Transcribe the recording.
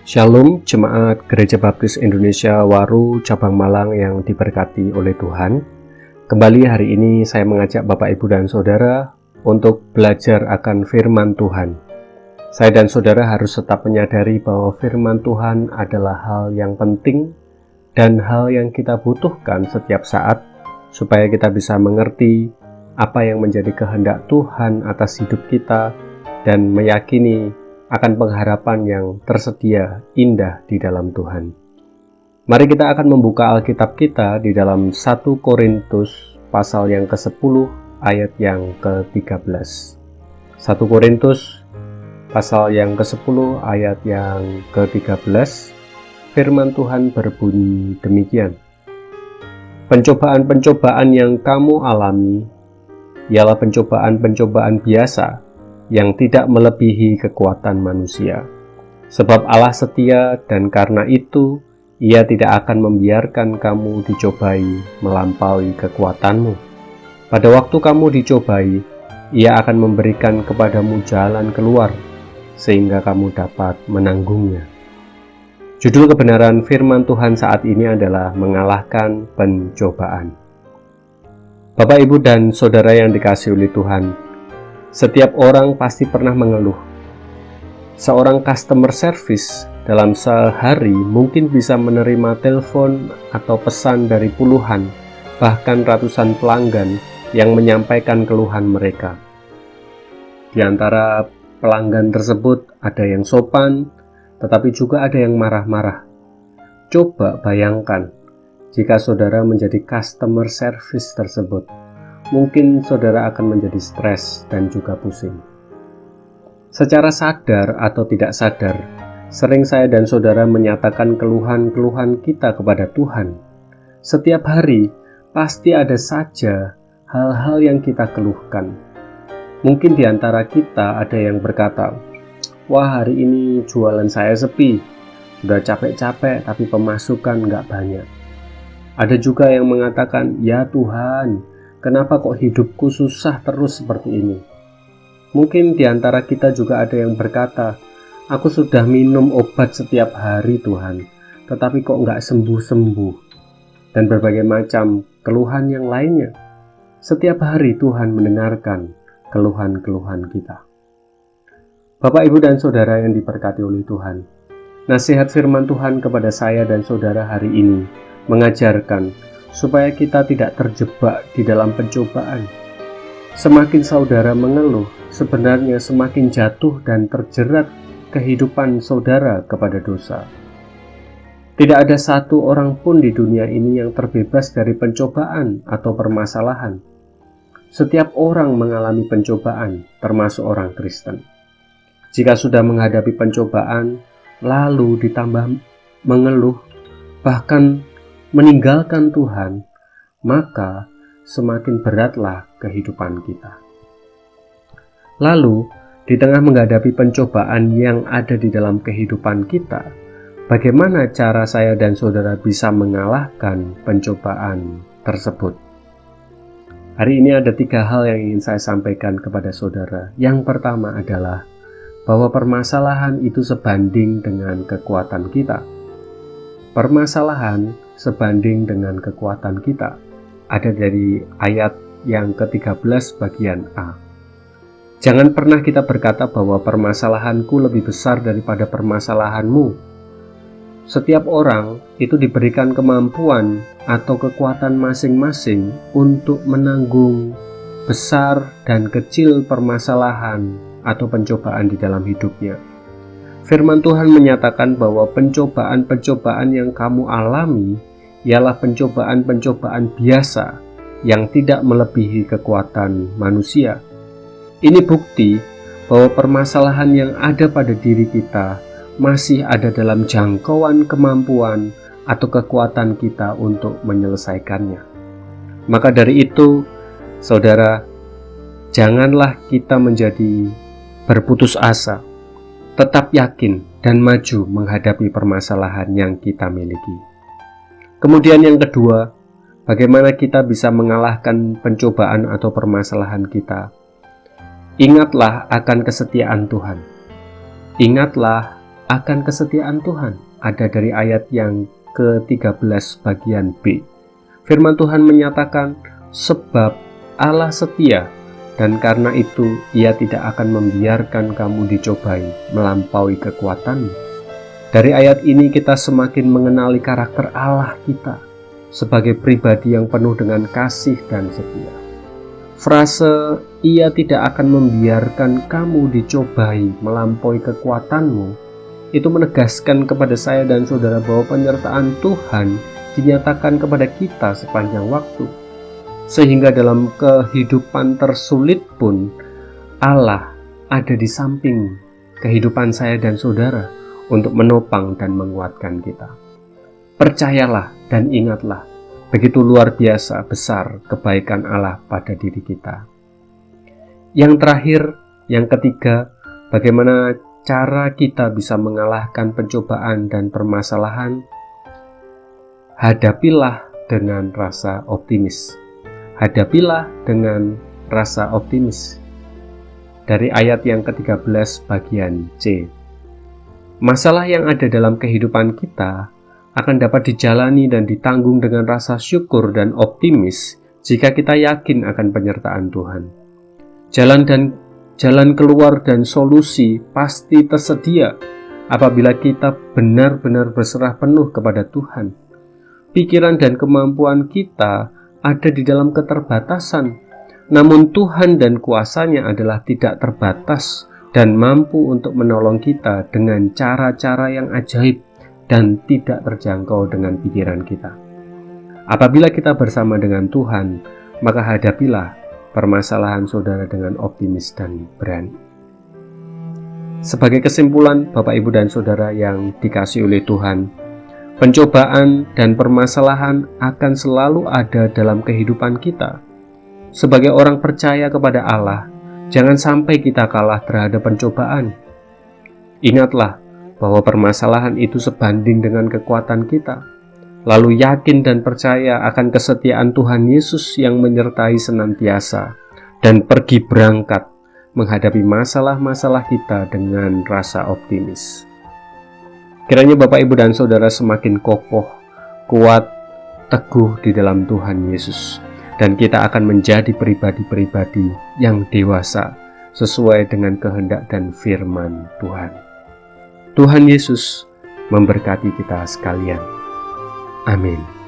Shalom Jemaat Gereja Baptis Indonesia Waru Cabang Malang yang diberkati oleh Tuhan. Kembali hari ini saya mengajak Bapak Ibu dan Saudara untuk belajar akan firman Tuhan. Saya dan Saudara harus tetap menyadari bahwa firman Tuhan adalah hal yang penting dan hal yang kita butuhkan setiap saat supaya kita bisa mengerti apa yang menjadi kehendak Tuhan atas hidup kita dan meyakini akan pengharapan yang tersedia indah di dalam Tuhan. Mari kita akan membuka Alkitab kita di dalam 1 Korintus pasal yang ke-10 ayat yang ke-13. 1 Korintus pasal yang ke-10 ayat yang ke-13. Firman Tuhan berbunyi demikian. Pencobaan-pencobaan yang kamu alami ialah pencobaan-pencobaan biasa yang tidak melebihi kekuatan manusia. Sebab Allah setia dan karena itu Ia tidak akan membiarkan kamu dicobai melampaui kekuatanmu. Pada waktu kamu dicobai, Ia akan memberikan kepadamu jalan keluar sehingga kamu dapat menanggungnya. Judul kebenaran firman Tuhan saat ini adalah mengalahkan pencobaan. Bapak, Ibu, dan Saudara yang dikasihi oleh Tuhan, setiap orang pasti pernah mengeluh. Seorang customer service dalam sehari mungkin bisa menerima telepon atau pesan dari puluhan, bahkan ratusan pelanggan yang menyampaikan keluhan mereka. Di antara pelanggan tersebut ada yang sopan, tetapi juga ada yang marah-marah. Coba bayangkan jika saudara menjadi customer service tersebut. Mungkin saudara akan menjadi stres dan juga pusing. Secara sadar atau tidak sadar, sering saya dan saudara menyatakan keluhan-keluhan kita kepada Tuhan. Setiap hari, pasti ada saja hal-hal yang kita keluhkan. Mungkin di antara kita ada yang berkata, "Wah, hari ini jualan saya sepi, sudah capek-capek tapi pemasukan nggak banyak." Ada juga yang mengatakan, "Ya Tuhan, kenapa kok hidupku susah terus seperti ini?" Mungkin di antara kita juga ada yang berkata, "Aku sudah minum obat setiap hari Tuhan, tetapi kok nggak sembuh-sembuh." Dan berbagai macam keluhan yang lainnya. Setiap hari Tuhan mendengarkan keluhan-keluhan kita. Bapak, Ibu, dan Saudara yang diberkati oleh Tuhan, nasihat firman Tuhan kepada saya dan saudara hari ini mengajarkan supaya kita tidak terjebak di dalam pencobaan. Semakin saudara mengeluh, sebenarnya semakin jatuh dan terjerat kehidupan saudara kepada dosa. Tidak ada satu orang pun di dunia ini yang terbebas dari pencobaan atau permasalahan. Setiap orang mengalami pencobaan, termasuk orang Kristen. Jika sudah menghadapi pencobaan, lalu ditambah mengeluh, bahkan meninggalkan Tuhan, maka semakin beratlah kehidupan kita. Lalu, di tengah menghadapi pencobaan yang ada di dalam kehidupan kita, bagaimana cara saya dan saudara bisa mengalahkan pencobaan tersebut? Hari ini ada 3 hal yang ingin saya sampaikan kepada saudara. Yang pertama adalah bahwa permasalahan itu sebanding dengan kekuatan kita. Permasalahan sebanding dengan kekuatan kita. Ada dari ayat yang ke-13 bagian A. Jangan pernah kita berkata bahwa permasalahanku lebih besar daripada permasalahanmu. Setiap orang itu diberikan kemampuan atau kekuatan masing-masing untuk menanggung besar dan kecil permasalahan atau pencobaan di dalam hidupnya. Firman Tuhan menyatakan bahwa pencobaan-pencobaan yang kamu alami ialah pencobaan-pencobaan biasa yang tidak melebihi kekuatan manusia. Ini bukti bahwa permasalahan yang ada pada diri kita masih ada dalam jangkauan kemampuan atau kekuatan kita untuk menyelesaikannya. Maka dari itu, saudara, janganlah kita menjadi berputus asa. Tetap yakin dan maju menghadapi permasalahan yang kita miliki. Kemudian yang kedua, bagaimana kita bisa mengalahkan pencobaan atau permasalahan kita? Ingatlah akan kesetiaan Tuhan. Ingatlah akan kesetiaan Tuhan ada dari ayat yang ke-13 bagian B. Firman Tuhan menyatakan, sebab Allah setia, dan karena itu Ia tidak akan membiarkan kamu dicobai melampaui kekuatanmu. Dari ayat ini kita semakin mengenali karakter Allah kita sebagai pribadi yang penuh dengan kasih dan setia. Frase Ia tidak akan membiarkan kamu dicobai melampaui kekuatanmu itu menegaskan kepada saya dan saudara bahwa penyertaan Tuhan dinyatakan kepada kita sepanjang waktu. Sehingga dalam kehidupan tersulit pun Allah ada di samping kehidupan saya dan saudara untuk menopang dan menguatkan kita. Percayalah dan ingatlah, begitu luar biasa besar kebaikan Allah pada diri kita. Yang terakhir, yang ketiga, bagaimana cara kita bisa mengalahkan pencobaan dan permasalahan? Hadapilah dengan rasa optimis. Hadapilah dengan rasa optimis. Dari ayat yang ke-13 bagian C. Masalah yang ada dalam kehidupan kita akan dapat dijalani dan ditanggung dengan rasa syukur dan optimis jika kita yakin akan penyertaan Tuhan. Jalan keluar dan solusi pasti tersedia apabila kita benar-benar berserah penuh kepada Tuhan. Pikiran dan kemampuan kita ada di dalam keterbatasan, namun Tuhan dan kuasa-Nya adalah tidak terbatas dan mampu untuk menolong kita dengan cara-cara yang ajaib dan tidak terjangkau dengan pikiran kita. Apabila kita bersama dengan Tuhan, maka hadapilah permasalahan saudara dengan optimis dan berani. Sebagai kesimpulan, Bapak, Ibu, dan saudara yang dikasihi oleh Tuhan, pencobaan dan permasalahan akan selalu ada dalam kehidupan kita. Sebagai orang percaya kepada Allah, jangan sampai kita kalah terhadap pencobaan. Ingatlah bahwa permasalahan itu sebanding dengan kekuatan kita. Lalu yakin dan percaya akan kesetiaan Tuhan Yesus yang menyertai senantiasa, dan pergi berangkat menghadapi masalah-masalah kita dengan rasa optimis. Kiranya Bapak, Ibu, dan saudara semakin kokoh, kuat, teguh di dalam Tuhan Yesus, dan kita akan menjadi pribadi-pribadi yang dewasa sesuai dengan kehendak dan firman Tuhan. Tuhan Yesus memberkati kita sekalian. Amin.